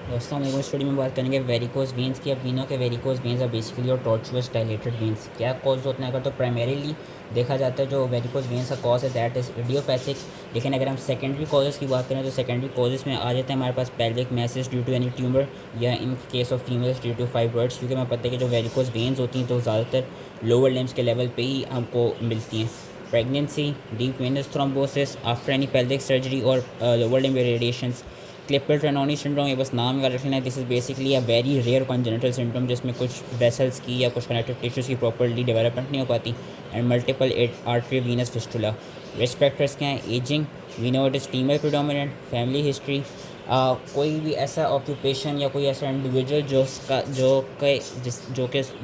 दोस्तों हम इस वीडियो में बात करेंगे वेरिकोज वेंस की। अब वीनों के वेरिकोज वेंस आर बेसिकली और टॉर्चुअस डायलेटेड वेंस क्या कॉज होते हैं। अगर तो प्राइमरीली देखा जाता है जो वेरिकोज वेंस का कॉज है दैट इज़ इडियोपैथिक। लेकिन अगर हम सेकेंडरी कॉजेज़ की बात करें तो सेकेंडरी कॉजेज़ में आ जाते हैं हमारे पास pelvic masses due to any tumour, या in case of females due to fibroids. क्योंकि हमें पता है कि जो वेरिकोज वेंस होती हैं तो ज़्यादातर लोअर लिम्स के लेवल पे ही हमको मिलती हैं। Pregnancy, deep venous thrombosis after any pelvic surgery और lower limb radiations. Klippel Trenaunay syndrome, ये बस नाम का रखना है। This is basically a very rare congenital syndrome जिसमें कुछ वेसल्स की या कुछ कनेक्टिव टिश्यूज़ की प्रॉपर्ली डेवलपमेंट नहीं हो पाती। And multiple artery venous fistula. Risk factors क्या हैं? Ageing, we know it is female predominant. Family history, कोई भी ऐसा ऑक्यूपेशन या कोई ऐसा इंडिविजुअल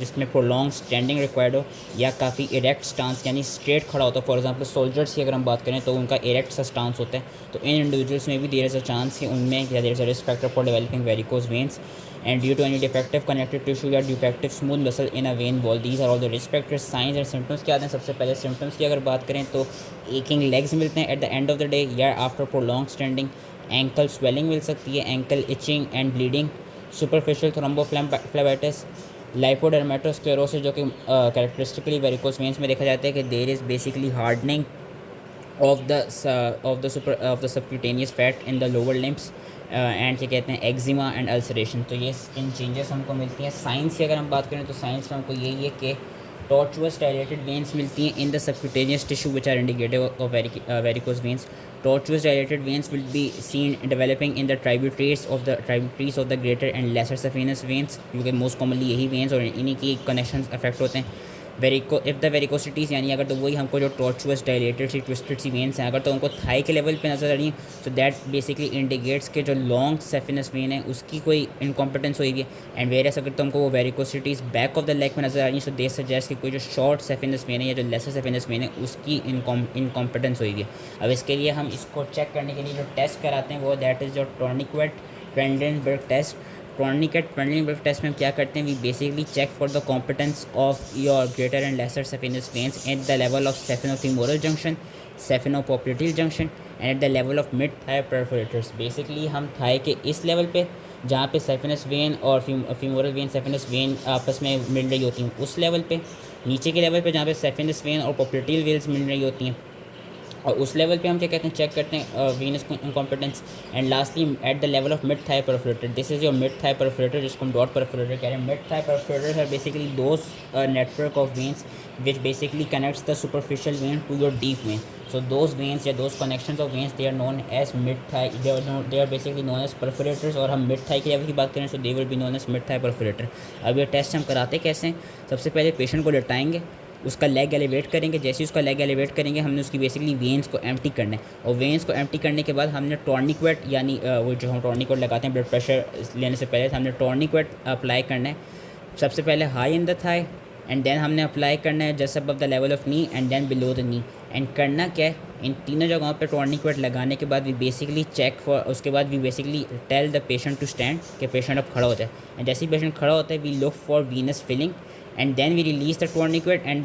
जिसमें प्रोलॉन्ग स्टैंडिंग रिक्वायर्ड हो या काफ़ी इरेक्ट स्टांस यानी स्ट्रेट खड़ा होता है। फॉर एग्जांपल सोल्जर्स की अगर हम बात करें तो उनका इरेक्ट सा स्टांस होता है, तो इन इंडिविजुअल्स में भी देयर इज़ अ चांस कि उनमें there is a risk factor for developing varicose veins. And due to any defective connective tissue या defective smooth muscle in a vein wall, these are all the risk factors. Signs and symptoms क्या आते हैं? सबसे पहले symptoms की अगर बात करें तो एकिंग लेग्स मिलते हैं at the end of the day या after prolong standing. Ankle swelling मिल सकती है, ankle itching and bleeding. Superficial thrombophlebitis, lipodermatosclerosis जो कि कैरेक्टरिस्टिकली वेरिकोज वेन्स में देखा जाता है कि there is basically hardening of the subcutaneous fat in the lower limbs and क्या कहते हैं एक्जिमा एंड अल्सरेशन। तो ये इन चेंजेस हमको मिलती हैं। साइंस की अगर हम बात करें तो साइंस में हमको यही है कि tortuous dilated veins मिलती हैं in the subcutaneous tissue which are indicative of varicose veins. Tortuous dilated veins will be seen developing in the tributaries of the greater and lesser saphenous veins, क्योंकि most commonly यही veins और इन्हीं की connection affect होते हैं। If the वेरिकोसिटीज़ यानी अगर तो वही हमको जो टॉर्चुअस डायलेटेड सी ट्विस्टेड सी वेन्स हैं अगर तो उनको थाई के लेवल पे नजर आ रही हैं, सो दैट बेसिकली इंडिकेट्स के जो लॉन्ग सेफिनस वेन है उसकी कोई इनकॉम्पिटेंस हुई है। एंड वेरियस अगर तो हमको वो वेरिकोसिटीज़ बैक ऑफ द लेग में नजर आ रही हैं, सो दे सजेस्ट कि कोई जो शॉर्ट सेफिनस वेन है या जो लेसर सेफिनस वेन है उसकी इनकॉम्पिटेंस हुई है। अब इसके लिए हम इसको चेक करने के लिए जो टेस्ट कराते हैं वो दैट इज़ जो tourniquet Trendelenburg test. Tourniquet Trendelenburg test में हम क्या करते हैं? We basically check for the competence of your greater and lesser saphenous veins at the level of saphenofemoral junction, saphenopopliteal junction and at the level of mid thigh perforators. Basically हम thigh के इस level पे जहाँ पे saphenous vein और femoral vein saphenous vein आपस में मिल रही होती हैं उस लेवल पे, नीचे के लेवल पे जहाँ पे सेफिनस वेन और पोप्लिटल वेन्स मिल रही होती हैं और उस लेवल पे हम क्या कहते हैं? चेक करते हैं venous incompetence. And lastly at the level of mid thigh perforator, this is your mid thigh perforator जिसको हम डॉट परफोरेटर कह रहे हैं। मिड थाई परफोरेटर है basically those network of veins which basically connects the superficial vein to your deep vein. So those veins या those connections of veins they are known as mid thigh, they are basically known as perforators। और हम mid thigh की level की बात करें so they will be known as mid thigh perforator। अब ये test हम कराते कैसे हैं? सबसे पहले पेशेंट को लेटाएंगे, उसका लेग एलिवेट करेंगे। जैसे ही उसका लेग एलिवेट करेंगे हमने उसकी बेसिकली वेन्स को एम्प्टी करना है और वेन्स को एम्प्टी करने के बाद हमने टॉर्निक्वेट यानी वो जो हम टॉर्निक्वेट लगाते हैं ब्लड प्रेशर लेने से पहले हमने टॉर्निक्वेट अप्लाई करना है। सबसे पहले high in the thigh and then हमने अप्लाई करना है just above the level of knee and then below the knee. And करना क्या है? इन तीनों जगहों पे टॉर्निक्वेट लगाने के बाद वी बेसिकली चेक फॉर, उसके बाद we basically tell the patient to stand कि पेशेंट अब खड़ा होता है। एंड जैसे ही पेशेंट खड़ा होता है we look for venous filling and then we release the tourniquet and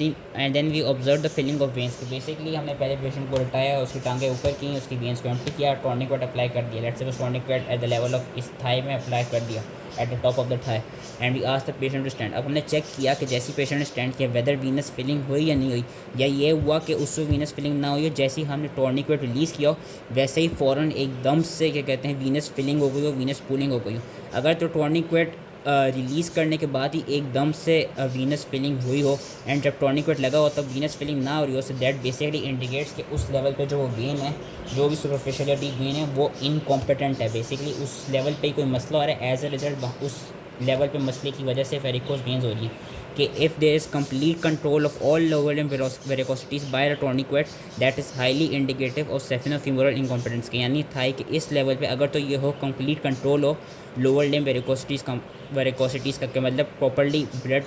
then we observe the filling of veins. तो बेसिकली हमने पहले पेशेंट को लिटाया, उसकी टांगें ऊपर की, उसकी वेन्स को एम्प्टी किया, टॉर्निक्वेट अप्लाई कर दिया। Let's suppose tourniquet at the level of इस थाई में अप्लाई कर दिया at the top of the thigh and we ask the patient to stand. अब हमने चेक किया कि जैसी पेशेंट ने स्टैंड किया वेदर वीनस फिलिंग हुई या नहीं हुई, या ये हुआ कि उससे वीनस फिलिंग ना हुई हो। जैसे ही हमने टॉर्निक्वेट रिलीज़ किया हो वैसे ही फ़ौरन एकदम से क्या कहते हैं वीनस फिलिंग हो गई हो, वीनस पूलिंग हो गई हो। अगर तो टॉर्निक्वेट रिलीज़ करने के बाद ही एकदम से वीनस फिलिंग हुई हो एंड जब टॉर्निक्वेट लगा हो तब वीनस फिलिंग ना हो रही हो, सो दैट बेसिकली इंडिकेट्स कि उस लेवल पे जो वो वेन है, जो भी सुपरफिशियल या डीप वेन है वो इनकॉम्पिटेंट है। बेसिकली उस लेवल पे कोई मसला आ रहा है, एज ए रिजल्ट उस लेवल पे मसले की वजह से वेरिकोज वेन्स हो रही है। कि if there is complete control of all lower limb varicosities by the tourniquet that is highly indicative of saphenofemoral incompetence के, यानी थाई के इस लेवल पे अगर तो ये हो कंप्लीट कंट्रोल हो लोअर लिम्ब वेरिकोसिटीज़ का मतलब प्रॉपर्ली ब्लड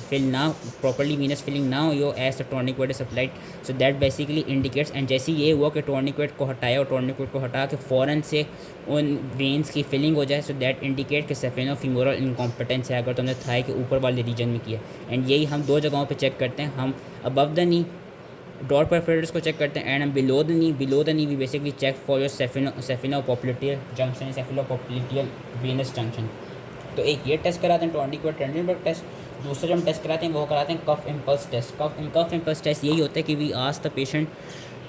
फिल ना, प्रॉपर्ली वीनस फिलिंग ना हो यो as the tourniquet is applied, so that basically indicates. And जैसे ये हुआ कि टॉर्निक्वेट को हटाया और टॉर्निक्वेट को हटा के फ़ौरन से उन वेन्स की फिलिंग हो जाए, सो दैट इंडिकेट कि सेफिनोफीमोरल इनकॉम्पिटेंस है अगर तो हमने थाई के ऊपर वाले रीजन में किया। एंड यही हम दो जगहों पे चेक करते हैं, हम above the knee dot perforators को चेक करते हैं and below the knee we basically check for your saphenopopliteal junction, saphenopopliteal venous junction. तो एक ये टेस्ट कराते हैं ट्रेंडनबर्ग टेस्ट। दूसरा जो हम टेस्ट कराते हैं वो कराते हैं कफ इम्पल्स टेस्ट। कफ इम्पल्स टेस्ट यही होता है कि वी आस्क द पेशेंट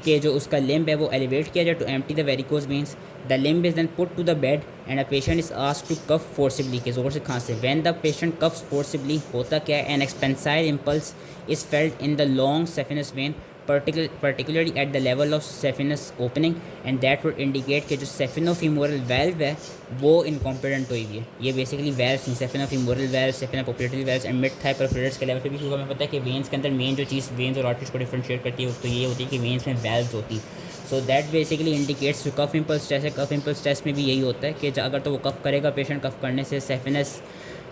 कि जो उसका लिम्ब है वो एलिवेट किया जाए to empty the varicose veins. The limb is then put to the bed and a patient is asked to cough forcibly, के ज़ोर से खांसे। When the patient coughs forcibly होता क्या है, an expansile impulse is felt in the long saphenous vein, particularly at the level of saphenous opening, and that would indicate कि जो सेफिनोफीमोरल valve है वो इनकॉम्पिटेंट हुई हुई है। ये बेसिकली वेल्व्स हैं, saphenofemoral valve, saphenopopliteal valves and mid thigh perforators के लेवल पे भी, क्योंकि हमें पता है कि वेन्स के अंदर मेन जो चीज़ वेन्स और आर्टरीज को डिफरेंशिएट करती है तो ये होती है कि वेन्स में वेल्व्स होती है। सो दैट बेसिकली इंडिकेट्स जो कफ इम्पल्स टेस्ट है, कफ इम्पल्स टेस्ट में भी यही होता है कि अगर तो वो कफ करेगा पेशेंट, कफ करने से सेफिनस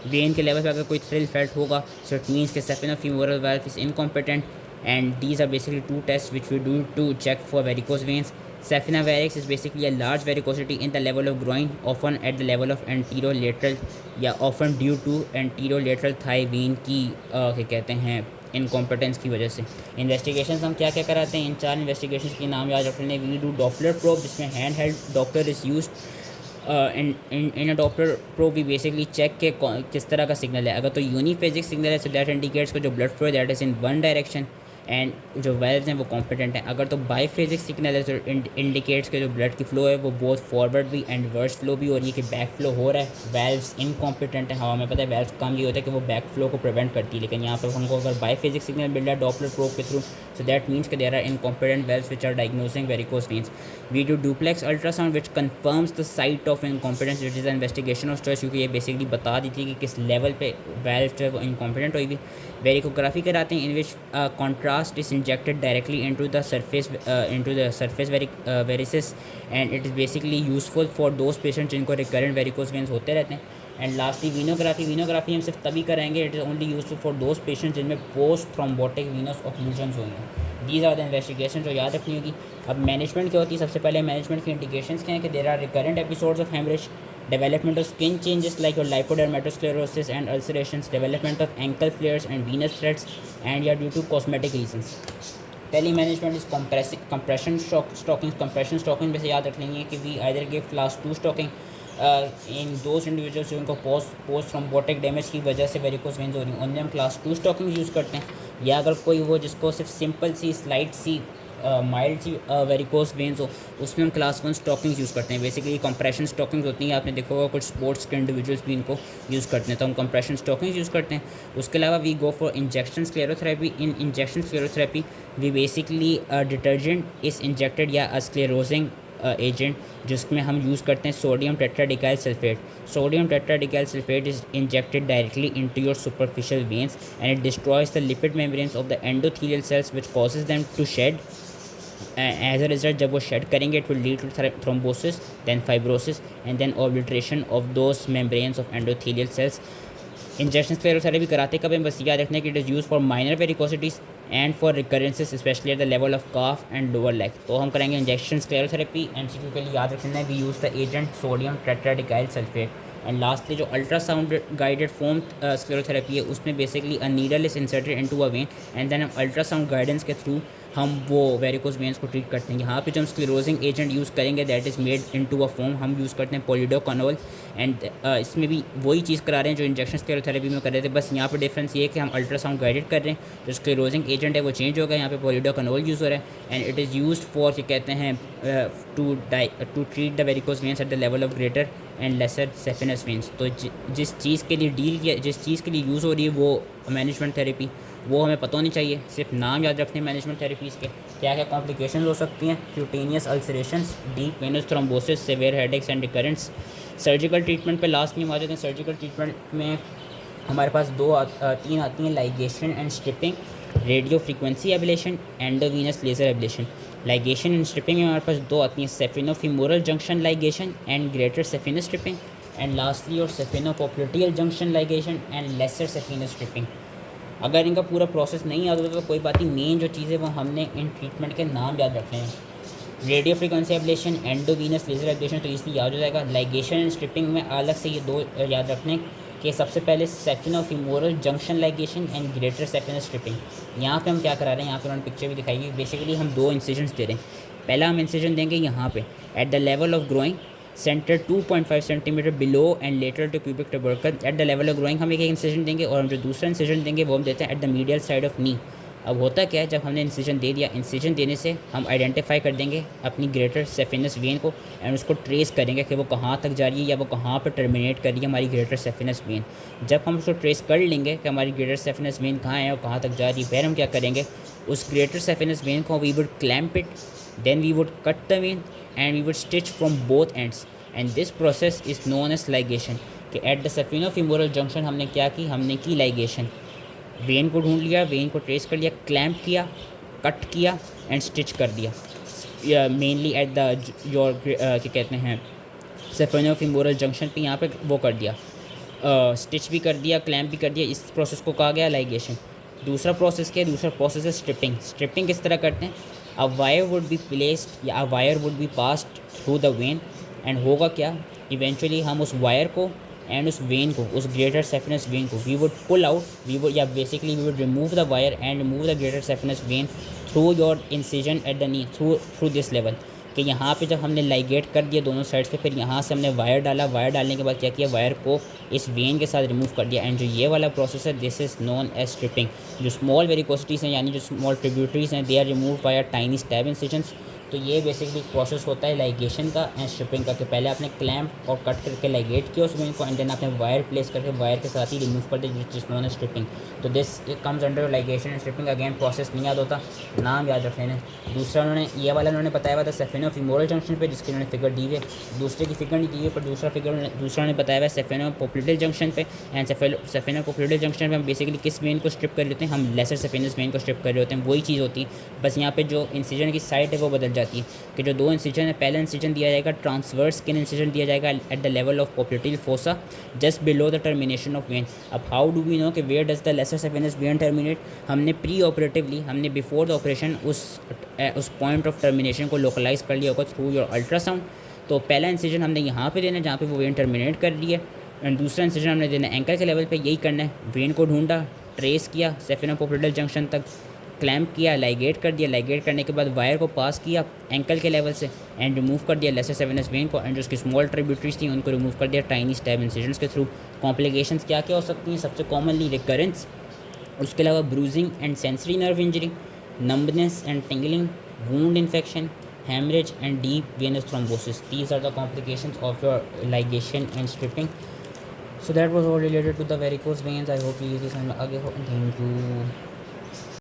वेन के लेवल पे अगर कोई थ्रिल फेल्ट होगा, सो इट मीन्स कि saphenofemoral valve is incompetent. And these are basically two tests which we do to check for varicose veins. Saphina varix is basically a large varicosity in the level of groin, often at the level of anterolateral या often due to anterolateral thigh vein की क्या कहते हैं incompetence की वजह से। Investigation हम क्या क्या कराते हैं, इन 4 इन्वेस्टिगेशन के नाम याद रख लें। वी डू डॉपलर प्रोब, जिसमें hand held Doppler is use. In a Doppler probe we basically check के किस तरह का सिग्नल है। अगर तो यूनिफेजिक सिग्नल है, सो दैट इंडिकेट्स को जो blood flow that is in one direction and जो वेल्व्स हैं वो कॉम्पिटेंट हैं। अगर तो बाईफेजिक सिग्नल है तो इंडिकेट्स के जो ब्लड की फ़्लो है वो बहुत फॉरवर्ड भी एंड रिवर्स फ्लो भी हो रही है, कि बैक फ्लो हो रहा है। वेल्व्स इनकॉम्पिटेंट है। हमें पता है वेल्व्स कम ये होता है कि वो बैक फ्लो को प्रिवेंट करती है, लेकिन यहाँ पर हमको अगर बाईफेजिक सिग्नल मिल रहा है डॉपलर प्रोब के थ्रू, सो दैट मीन्स कि there are incompetent valves which are diagnosing varicose veins. We do duplex ultrasound which confirms the site of incompetence, which is investigation of choice, क्योंकि ये basically बता दी थी कि किस level पे valve जो है वो इनकॉम्पिटेंट हुई हुई। वेरिकोग्राफी कराते हैं, in which contrast is injected directly into the surface varices, and it is basically useful for those patients जिनको recurrent varicose veins होते रहते हैं। एंड लास्टली वीनोग्राफी हम सिर्फ तभी कराएंगे, it is only useful for those patients जिनमें post thrombotic Venus ऑक्लूजन्स हुई हैं। दीज आर द इन्वेस्टिगेशन जो याद रखनी होगी। अब मैनेजमेंट क्या होती है, सबसे पहले मैनेजमेंट की इंडिकेशंस क्या हैं कि there are recurrent episodes of haemorrhage, development of skin changes like your lipodermatosclerosis and ulcerations, development of ankle flares and venous threads, and yeah, due to cosmetic reasons. Tele management is compression stocking. Compression stocking वैसे याद रख लेंगे कि we either give class 2 stocking in those individuals जिनको post thrombotic damage की वजह से varicose veins हो रही हैं, उनमें हम क्लास 2 स्टॉकिंग यूज़ करते हैं। या अगर कोई वो जिसको सिर्फ सिंपल सी स्लाइट सी माइल्ड सी वेरिकोज वेन्स हो, उसमें हम क्लास 1 स्टॉकिंग्स यूज़ करते हैं। बेसिकली कंप्रेशन स्टॉकिंग्स होती हैं, आपने देखा होगा कुछ स्पोर्ट्स के इंडिविजुअल्स भी इनको यूज़ करते हैं, तो हम कंप्रेशन स्टॉकिंग्स यूज़ करते हैं। उसके अलावा we go for injection sclerotherapy. In injection sclerotherapy we basically detergent is injected या स्क्लेरोजिंग एजेंट, जिसमें हम यूज़ करते हैं sodium tetradecyl sulphate. Sodium tetradecyl sulphate is injected directly into your superficial veins and it destroys the lipid membranes of the endothelial cells which causes them to shed. As a result जब वो shed करेंगे it will lead to thrombosis, then fibrosis and then ऑब्लिट्रेशन of those membranes of endothelial cells. Injection sclerotherapy कराते कब, बस याद रखने कि it is use for minor varicosities and for recurrences specially at the level of calf and lower leg. तो हम करेंगे injection sclerotherapy. MCQ के लिए याद रखना है we use the agent sodium tetradecyl sulphate. And lastly जो अल्ट्रासाउंड गाइडेड फोम स्क्लेरोथेरेपी है, उसमें basically a needle is inserted into a vein and then हम अल्ट्रासाउंड गाइडेंस के थ्रू हम वो वेरिकोज वेन्स को ट्रीट करते हैं। यहाँ पे जो हम स्क्लेरोजिंग एजेंट यूज़ करेंगे that is made into a foam, हम यूज़ करते हैं पॉलीडोकानोल। एंड इसमें भी वही चीज़ करा रहे हैं जो इंजेक्शन स्क्लेरोथेरेपी में कर रहे थे, बस यहाँ पे डिफरेंस ये है कि हम अल्ट्रासाउंड गाइडेड कर रहे हैं। जो स्क्लेरोजिंग एजेंट है वो चेंज हो गया, यहाँ पे पॉलीडोकानोल यूज़ हो रहा है and it is used for क्या कहते हैं to treat the varicose veins at the level of greater and lesser saphenous veins. तो जिस चीज़ के लिए डील किया, जिस चीज़ के लिए यूज़ हो रही है वो मैनेजमेंट थेरेपी, वो हमें पता होनी चाहिए। सिर्फ नाम याद रखने मैनेजमेंट थेरेपीज़ के, क्या क्या कॉम्प्लिकेशंस हो सकती हैं, cutaneous ulcerations, deep venous thrombosis, severe headaches and recurrents. Surgical treatment पे लास्ट में हम आ जाते हैं। सर्जिकल ट्रीटमेंट में हमारे पास तीन आती हैं, ligation and stripping, radio frequency ablation, endovenous laser ablation. Ligation and stripping में हमारे पास 2 आती हैं, saphenofemoral junction ligation and greater saphenous stripping. And lastly और saphenopopliteal junction ligation and lesser saphenous stripping. अगर इनका पूरा प्रोसेस नहीं याद होता तो कोई बात नहीं, मेन जो चीज़ है वो हमने इन ट्रीटमेंट के नाम याद रखने हैं। Radio frequency ablation, endovenous laser ablation तो इसलिए याद हो जाएगा। लाइगेशन एंड स्ट्रिपिंग में अलग से ये 2 याद रखने, कि सबसे पहले saphenofemoral junction ligation and greater saphenous stripping. यहाँ पे हम क्या करा रहे हैं, यहाँ पे उन्होंने पिक्चर भी दिखाई है। बेसिकली हम 2 इंसिजन्स दे रहे हैं। पहला हम इंसिजन देंगे यहाँ पे at the level of groin centre 2.5 centimetre below and lateral to pubic tubercle. At the level of groin हम एक इंसिजन देंगे, और हम जो दूसरा इंसिजन देंगे वो हम देते हैं at the medial side of नी। अब होता क्या है, जब हमने इंसिजन दे दिया, इंसिजन देने से हम आइडेंटिफाई कर देंगे अपनी ग्रेटर सेफिनस वेन को, एंड उसको ट्रेस करेंगे कि वो कहाँ तक जा रही है या वो कहाँ पर टर्मिनेट कर रही है हमारी ग्रेटर सेफिनस वेन। जब हम उसको ट्रेस कर लेंगे कि हमारी ग्रेटर सेफिनस वेन कहाँ है और कहाँ तक जा रही है, फिर हम क्या करेंगे, उस ग्रेटर सेफिनस वेन को we would clamp it, then we would cut the vein and we would stitch from both ends, and this process is known as ligation. कि एट द सेफिनो-फीमोरल जंक्शन हमने क्या की, हमने की ligation. When को ढूंढ लिया, वेन को ट्रेस कर लिया, क्लैम्प किया, कट किया एंड स्टिच कर दिया। मेनली एट द योर क्या कहते हैं सेफिनो-फीमोरल जंक्शन पे, यहाँ पे वो कर दिया, स्टिच भी कर दिया, क्लैम्प भी कर दिया। इस प्रोसेस को कहा गया लाइगेशन। दूसरा प्रोसेस क्या है, दूसरा प्रोसेस है स्ट्रिपिंग। स्ट्रिपिंग किस तरह करते हैं, a wire would be placed या a wire would be passed through the vein, and होगा क्या, इवेंचुअली हम उस वायर को एंड उस वेन को, उस ग्रेटर सेफिनस वेन को we would pull out, we would या basically we would remove the wire and remove the greater saphenous vein through your incision at the knee, through this level. कि यहाँ पे जब हमने ligate कर दिया दोनों साइड्स पे, फिर यहाँ से हमने वायर डाला, वायर डालने के बाद क्या किया, वायर को इस वेन के साथ रिमूव कर दिया, एंड जो ये वाला प्रोसेस है this is known as stripping. जो स्मॉल वेरिकोसिटीज़ हैं यानी जो स्मॉल ट्रिब्यूटरीज हैं, they are remove by tiny stab incisions. तो ये बेसिकली प्रोसेस होता है लाइगेशन का एंड स्ट्रिपिंग का, कि पहले आपने क्लैम्प और कट करके लाइगेट किया उस वेन को, एंड देन आपने वायर प्लेस करके वायर के साथ ही रिमूव कर दिया, जिस नोन एज स्ट्रिपिंग। तो this comes under ligation and stripping. Again process नहीं याद होता, नाम याद रख लेना। दूसरा उन्होंने ये वाला उन्होंने बताया हुआ था सेफिनो-फीमोरल जंक्शन पे, जिसकी उन्होंने फिगर दी है। दूसरे की फिगर नहीं दी है, पर दूसरा उन्होंने बताया हुआ है सेफिनो-पोप्लिटल जंक्शन पे। एंड सेफिनो-पोप्लिटल जंक्शन पे हम बेसिकली किस वेन को स्ट्रिप कर रहे होते हैं, हम लेसर सेफिनस वेन को स्ट्रिप कर रहे होते हैं। वही चीज़ होती है, बस यहाँ पे जो इंसिजन की साइड है वो बदल जाती है। कि जो 2 इंसिजन है, पहला इंसिजन दिया जाएगा ट्रांसवर्स स्किन इंसिजन दिया जाएगा at the level of popliteal fossa just below the termination of vein. अब हाउ डू वी नो कि where does the lesser saphenous vein terminate, हमने प्री ऑपरेटिवली, हमने बिफोर द ऑपरेशन उस point of termination को localise कर लिया होगा through your ultrasound. तो पहला इंसिजन हमने यहाँ पे देना है जहाँ पे वो वेन टर्मिनेट कर रही है, एंड दूसरा इंसिजन हमने देना है एंकल के लेवल पे। यही करना है, वेन को ढूंढा, ट्रेस किया सेफिनो-पोप्लिटल जंक्शन तक, क्लैम्प किया, लाइगेट कर दिया, लाइगेट करने के बाद वायर को पास किया एंकल के लेवल से एंड रिमूव कर दिया लेसर सेफिनस वेन को, एंड जो उसकी स्मॉल ट्रिब्यूटरीज थी उनको रिमूव कर दिया टाइनी स्टैब इंसिजन्स के थ्रू। कॉम्प्लिकेशंस क्या क्या हो सकती हैं, सबसे कॉमनली रिकरेंस, उसके अलावा bruising and sensory nerve injury, numbness and tingling, wound infection, hemorrhage and deep venous thrombosis. These are the complications of your ligation and stripping. So that was all related to the varicose veins. I hope you use this and thank you.